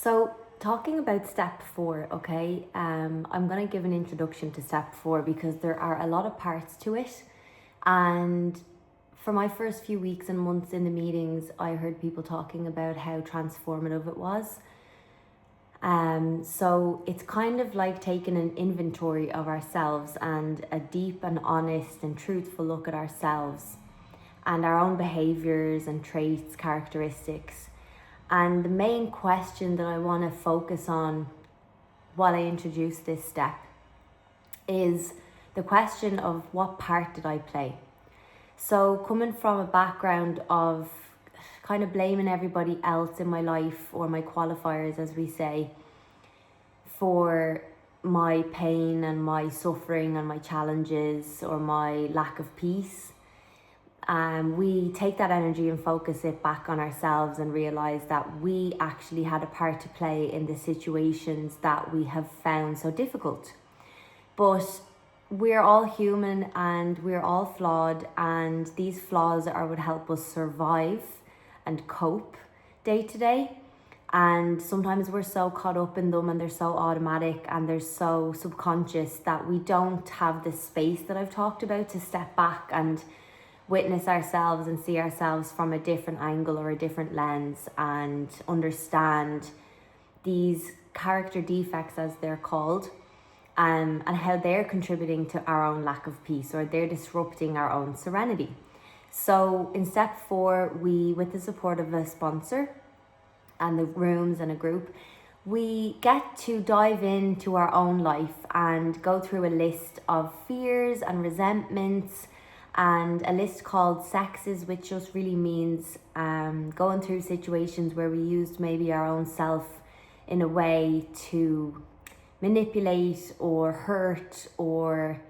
So talking about step 4, okay, I'm going to give an introduction to step 4 because there are a lot of parts to it. And for my first few weeks and months in the meetings, I heard people talking about how transformative it was. So it's kind of like taking an inventory of ourselves and a deep and honest and truthful look at ourselves and our own behaviours and traits, characteristics. And the main question that I want to focus on while I introduce this step is the question of what part did I play? So coming from a background of kind of blaming everybody else in my life, or my qualifiers as we say, for my pain and my suffering and my challenges or my lack of peace, we take that energy and focus it back on ourselves and realize that we actually had a part to play in the situations that we have found so difficult. But we're all human and we're all flawed, and these flaws are what help us survive and cope day to day. And sometimes we're so caught up in them and they're so automatic and they're so subconscious that we don't have the space that I've talked about to step back and witness ourselves and see ourselves from a different angle or a different lens and understand these character defects, as they're called, and how they're contributing to our own lack of peace, or they're disrupting our own serenity. So in step 4, we, with the support of a sponsor and the rooms and a group, we get to dive into our own life and go through a list of fears and resentments, and a list called sexes, which just really means going through situations where we used maybe our own self in a way to manipulate or hurt, or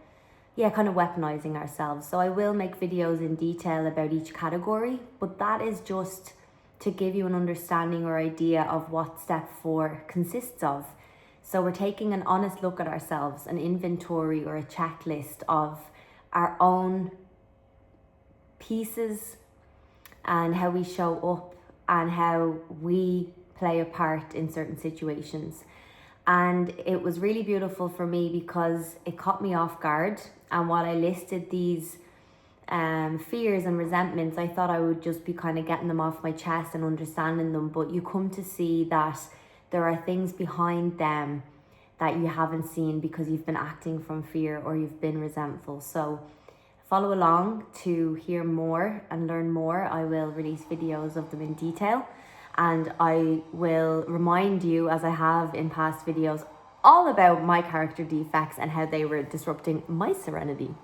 kind of weaponizing ourselves. So I will make videos in detail about each category, but that is just to give you an understanding or idea of what step 4 consists of. So we're taking an honest look at ourselves, an inventory or a checklist of our own pieces and how we show up and how we play a part in certain situations. And it was really beautiful for me because it caught me off guard. And while I listed these fears and resentments, I thought I would just be kind of getting them off my chest and understanding them. But you come to see that there are things behind them that you haven't seen because you've been acting from fear or you've been resentful. So follow along to hear more and learn more. I will release videos of them in detail, and I will remind you, as I have in past videos, all about my character defects and how they were disrupting my serenity.